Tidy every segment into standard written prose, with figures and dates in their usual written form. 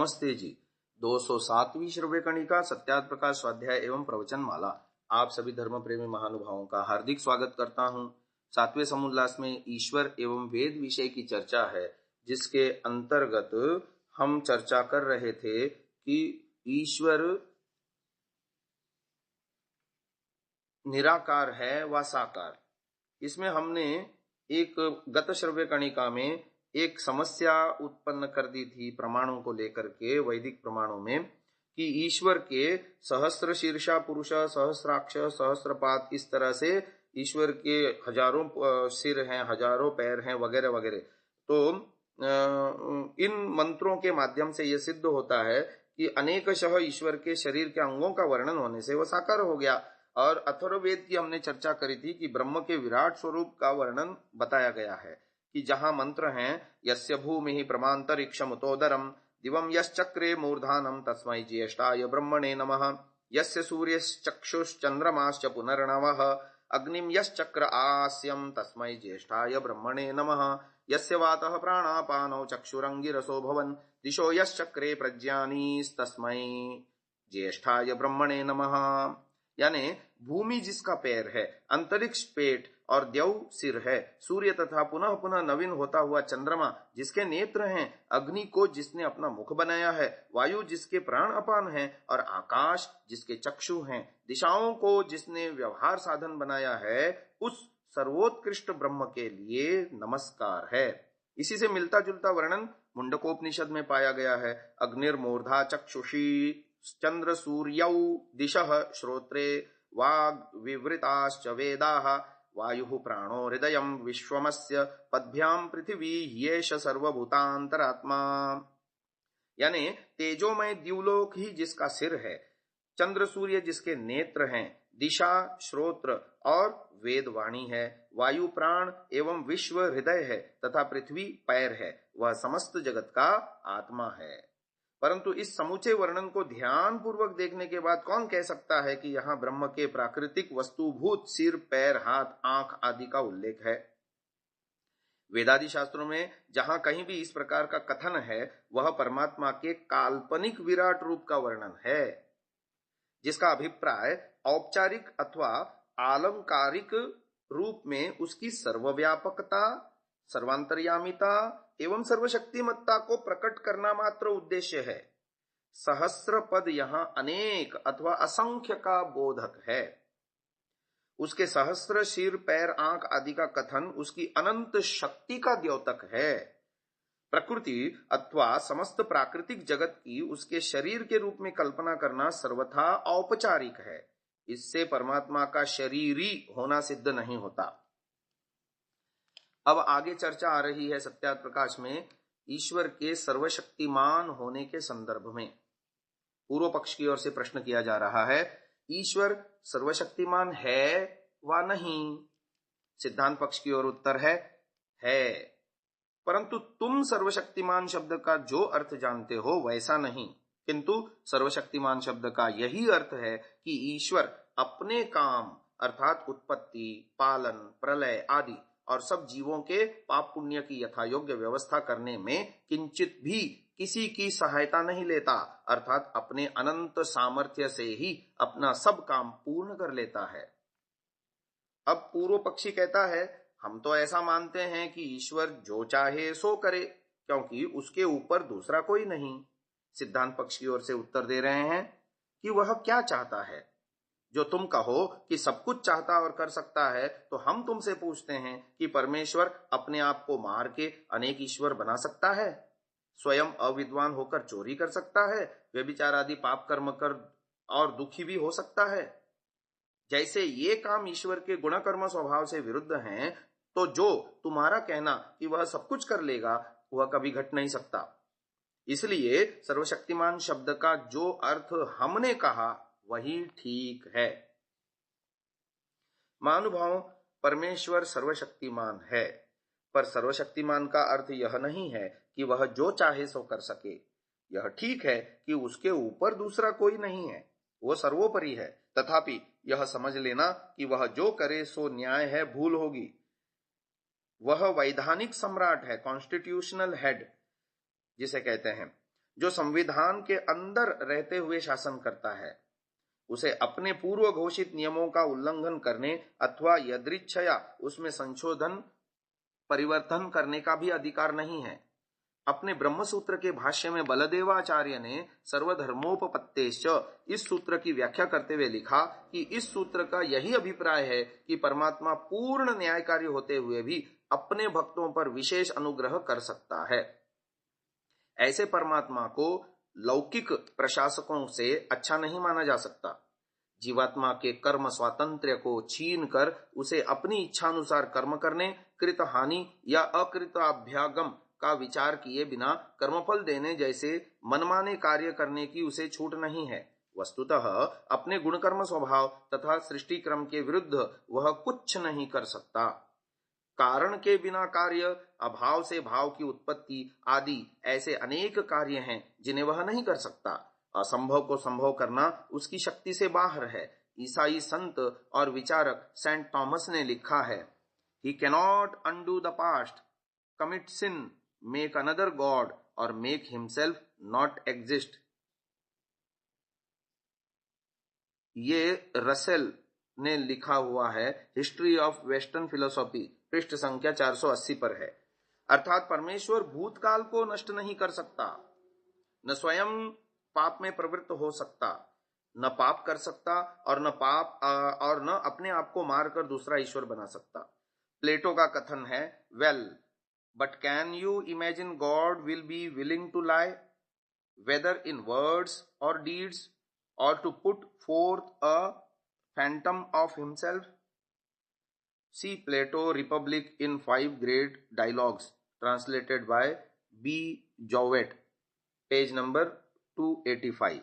नमस्ते जी। 207वीं श्रव्य कणिका सत्यार्थ प्रकाश स्वाध्याय एवं प्रवचन माला। आप सभी धर्म प्रेमी महानुभावों का हार्दिक स्वागत करता हूं। 7वें समुल्लास में ईश्वर एवं वेद विषय की चर्चा है, जिसके अंतर्गत हम चर्चा कर रहे थे कि ईश्वर निराकार है व साकार। इसमें हमने एक गत श्रव्य कणिका में एक समस्या उत्पन्न कर दी थी प्रमाणों को लेकर के, वैदिक प्रमाणों में, कि ईश्वर के सहस्त्र शीर्षा पुरुष, सहस्राक्ष, सहस्त्रपाद, इस तरह से ईश्वर के हजारों सिर हैं, हजारों पैर हैं, वगैरह वगैरह। तो इन मंत्रों के माध्यम से यह सिद्ध होता है कि अनेकशः ईश्वर के शरीर के अंगों का वर्णन होने से वह साकार हो गया। और अथर्ववेद की हमने चर्चा करी थी कि ब्रह्म के विराट स्वरूप का वर्णन बताया गया है कि जहां मंत्र हैं यस्य भूमि प्रमांतरिक्षमुतोदरम दिवम यश्चक्रे मूर्धानम तस्मै ज्येष्ठाय ब्रह्मणे नमः। यस्य सूर्यश्चक्षुश्चंद्रमाश्च पुनर्नवः अग्निम यश्चक्र आस्यम तस्मै ज्येष्ठाय ब्रह्मणे नमः। यस्य वातः प्राणापानौ चक्षुरंगिरसो भवन् दिशो यश्चक्रे प्रज्ञानीस्तस्मै ज्येष्ठाय ब्रह्मणे नमः। यानी भूमि जिसका पैर है, अंतरिक्ष पेट और द्यौ सिर है, सूर्य तथा पुनः पुनः नवीन होता हुआ चंद्रमा जिसके नेत्र हैं, अग्नि को जिसने अपना मुख बनाया है, वायु जिसके प्राण अपान है, और आकाश जिसके चक्षु हैं, दिशाओं को जिसने व्यवहार साधन बनाया है, उस सर्वोत्कृष्ट ब्रह्म के लिए नमस्कार है। इसी से मिलता जुलता वर्णन मुंडकोपनिषद में पाया गया है। अग्निर्मूर्धा चक्षुषी चंद्र सूर्यौ दिशः श्रोत्रे वाग् विवृताश्च वेदाः वायुः प्राणो हृदयं विश्वमस्य पद्भ्यां पृथिवी ह्येष सर्वभूतांतरात्मा। यानी तेजोमय द्युलोक ही जिसका सिर है, चंद्र सूर्य जिसके नेत्र हैं, दिशा श्रोत्र और वेदवाणी है, वायु प्राण एवं विश्व हृदय है तथा पृथ्वी पैर है, वह समस्त जगत का आत्मा है। परंतु इस समूचे वर्णन को ध्यान पूर्वक देखने के बाद कौन कह सकता है कि यहाँ ब्रह्म के प्राकृतिक वस्तुभूत सिर, पैर, हाथ, आंख आदि का उल्लेख है। वेदादि शास्त्रों में जहां कहीं भी इस प्रकार का कथन है, वह परमात्मा के काल्पनिक विराट रूप का वर्णन है, जिसका अभिप्राय औपचारिक अथवा आलंकारिक रूप में उसकी सर्वव्यापकता, सर्वांतर्यामिता एवं सर्वशक्तिमत्ता को प्रकट करना मात्र उद्देश्य है। सहस्र पद यहां अनेक अथवा असंख्य का बोधक है। उसके सहस्र सिर, पैर, आंख आदि का कथन उसकी अनंत शक्ति का द्योतक है। प्रकृति अथवा समस्त प्राकृतिक जगत की उसके शरीर के रूप में कल्पना करना सर्वथा औपचारिक है। इससे परमात्मा का शरीरी होना सिद्ध नहीं होता। अब आगे चर्चा आ रही है सत्यार्थ प्रकाश में ईश्वर के सर्वशक्तिमान होने के संदर्भ में। पूर्व पक्ष की ओर से प्रश्न किया जा रहा है, ईश्वर सर्वशक्तिमान है व नहीं? सिद्धांत पक्ष की ओर उत्तर है परंतु तुम सर्वशक्तिमान शब्द का जो अर्थ जानते हो वैसा नहीं, किंतु सर्वशक्तिमान शब्द का यही अर्थ है कि ईश्वर अपने काम अर्थात उत्पत्ति, पालन, प्रलय आदि और सब जीवों के पाप पुण्य की यथायोग्य व्यवस्था करने में किंचित भी किसी की सहायता नहीं लेता, अर्थात अपने अनंत सामर्थ्य से ही अपना सब काम पूर्ण कर लेता है। अब पूर्व पक्षी कहता है, हम तो ऐसा मानते हैं कि ईश्वर जो चाहे सो करे, क्योंकि उसके ऊपर दूसरा कोई नहीं। सिद्धांत पक्ष की ओर से उत्तर दे रहे हैं कि वह क्या चाहता है। जो तुम कहो कि सब कुछ चाहता और कर सकता है, तो हम तुमसे पूछते हैं कि परमेश्वर अपने आप को मार के अनेक ईश्वर बना सकता है? स्वयं अविद्वान होकर चोरी कर सकता है, व्यभिचार आदि पाप कर्म कर और दुखी भी हो सकता है? जैसे ये काम ईश्वर के गुण कर्म स्वभाव से विरुद्ध हैं, तो जो तुम्हारा कहना कि वह सब कुछ कर लेगा, वह कभी घट नहीं सकता। इसलिए सर्वशक्तिमान शब्द का जो अर्थ हमने कहा वही ठीक है। महानुभाव, परमेश्वर सर्वशक्तिमान है, पर सर्वशक्तिमान का अर्थ यह नहीं है कि वह जो चाहे सो कर सके। यह ठीक है कि उसके ऊपर दूसरा कोई नहीं है, वो सर्वोपरि है, तथापि यह समझ लेना कि वह जो करे सो न्याय है, भूल होगी। वह वैधानिक सम्राट है, कॉन्स्टिट्यूशनल हेड जिसे कहते हैं, जो संविधान के अंदर रहते हुए शासन करता है, उसे अपने पूर्व घोषित नियमों का उल्लंघन करने अथवा यदृच्छया उसमें संशोधन परिवर्तन करने का भी अधिकार नहीं है। अपने ब्रह्मसूत्र के भाष्य में बलदेवाचार्य ने सर्वधर्मोपपत्तेश्च इस सूत्र की व्याख्या करते हुए लिखा कि इस सूत्र का यही अभिप्राय है कि परमात्मा पूर्ण न्यायकारी होते हुए भी अपने भक्तों पर विशेष अनुग्रह कर सकता है। ऐसे परमात्मा को लौकिक प्रशासकों से अच्छा नहीं माना जा सकता। जीवात्मा के कर्म स्वातंत्र्य को छीन कर उसे अपनी इच्छानुसार कर्म करने, कृत हानि या अकृत अभ्यागम का विचार किए बिना कर्मफल देने जैसे मनमाने कार्य करने की उसे छूट नहीं है। वस्तुतः अपने गुणकर्म स्वभाव तथा सृष्टि क्रम के विरुद्ध वह कुछ नहीं कर सकता। कारण के बिना कार्य, अभाव से भाव की उत्पत्ति आदि ऐसे अनेक कार्य हैं जिन्हें वह नहीं कर सकता। असंभव को संभव करना उसकी शक्ति से बाहर है। ईसाई संत और विचारक सेंट थॉमस ने लिखा है, He cannot undo the past, commit sin, make another God or make himself not exist. ये रसेल ने लिखा हुआ है, हिस्ट्री ऑफ वेस्टर्न फिलोसॉफी, पृष्ठ संख्या 480 पर है। अर्थात परमेश्वर भूतकाल को नष्ट नहीं कर सकता, न स्वयं पाप में प्रवृत्त हो सकता, न पाप कर सकता और न अपने आप को मारकर दूसरा ईश्वर बना सकता। प्लेटो का कथन है, well but can you imagine God will be willing to lie whether in words or deeds or to put forth a phantom of himself. See Plato Republic in 5 great dialogues translated by B Jowett, page number 285।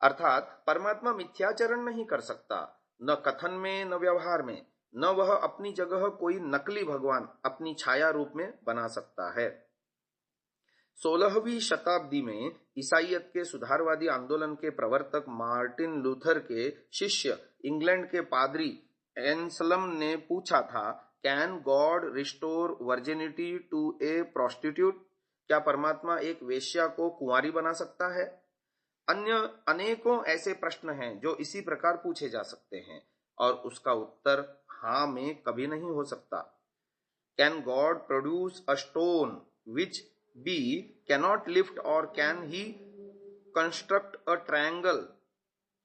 अर्थात परमात्मा मिथ्याचरण नहीं कर सकता, न कथन में न व्यवहार में, न वह अपनी जगह कोई नकली भगवान अपनी छाया रूप में बना सकता है। 16वीं शताब्दी में ईसाईयत के सुधारवादी आंदोलन के प्रवर्तक मार्टिन लूथर के शिष्य इंग्लैंड के पादरी एंसलम ने पूछा था, can God restore virginity to a prostitute? क्या परमात्मा एक वेश्या को कुंवारी बना सकता है? अन्य अनेकों ऐसे प्रश्न हैं जो इसी प्रकार पूछे जा सकते हैं और उसका उत्तर हाँ में कभी नहीं हो सकता। Can God produce a stone which be cannot lift or can he construct a triangle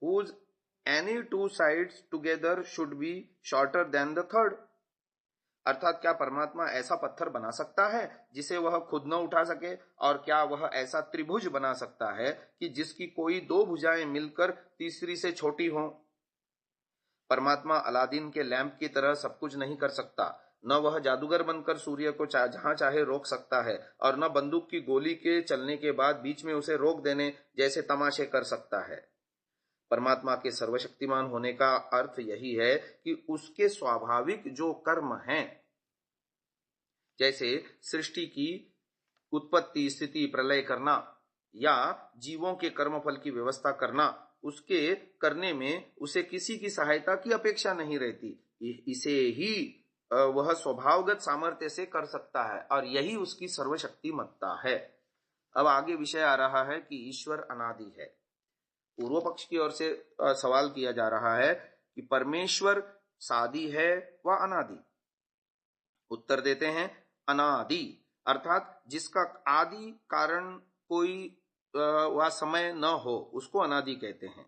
whose any two sides together should be shorter than the third? अर्थात क्या परमात्मा ऐसा पत्थर बना सकता है जिसे वह खुद न उठा सके, और क्या वह ऐसा त्रिभुज बना सकता है कि जिसकी कोई 2 भुजाएं मिलकर तीसरी से छोटी हों? परमात्मा अलादीन के लैंप की तरह सब कुछ नहीं कर सकता। न वह जादूगर बनकर सूर्य को जहां चाहे रोक सकता है और न बंदूक की गोली के चलने के बाद बीच में उसे रोक देने जैसे तमाशे कर सकता है। परमात्मा के सर्वशक्तिमान होने का अर्थ यही है कि उसके स्वाभाविक जो कर्म हैं, जैसे सृष्टि की उत्पत्ति, स्थिति, प्रलय करना या जीवों के कर्मफल की व्यवस्था करना, उसके करने में उसे किसी की सहायता की अपेक्षा नहीं रहती। इसे ही वह स्वभावगत सामर्थ्य से कर सकता है और यही उसकी सर्वशक्तिमत्ता है। अब आगे विषय आ रहा है कि ईश्वर अनादि है। पूर्व पक्ष की ओर से सवाल किया जा रहा है कि परमेश्वर सादी है व अनादि? उत्तर देते हैं, अनादि अर्थात जिसका आदि कारण कोई व समय न हो उसको अनादि कहते हैं।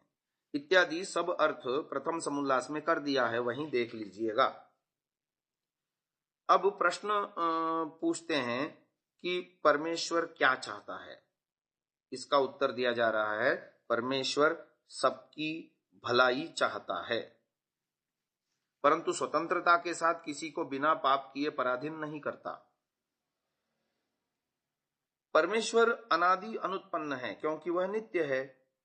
इत्यादि सब अर्थ प्रथम समुल्लास में कर दिया है, वहीं देख लीजिएगा। अब प्रश्न पूछते हैं कि परमेश्वर क्या चाहता है। इसका उत्तर दिया जा रहा है, परमेश्वर सबकी भलाई चाहता है, परंतु स्वतंत्रता के साथ किसी को बिना पाप किए पराधीन नहीं करता। परमेश्वर अनादि अनुत्पन्न है क्योंकि वह नित्य है।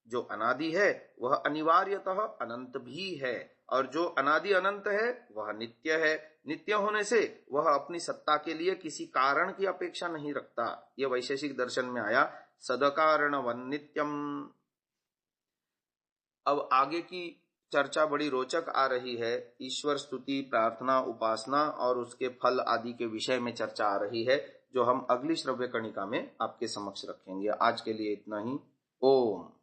जो अनादि है वह अनिवार्यतः अनंत भी है, और जो अनादि अनंत है वह नित्य है। नित्य होने से वह अपनी सत्ता के लिए किसी कारण की अपेक्षा नहीं रखता। यह वैशेषिक दर्शन में आया, सदकारण वन्नित्यम। अब आगे की चर्चा बड़ी रोचक आ रही है। ईश्वर स्तुति, प्रार्थना, उपासना और उसके फल आदि के विषय में चर्चा आ रही है, जो हम अगली श्रव्य कणिका में आपके समक्ष रखेंगे। आज के लिए इतना ही। ओम।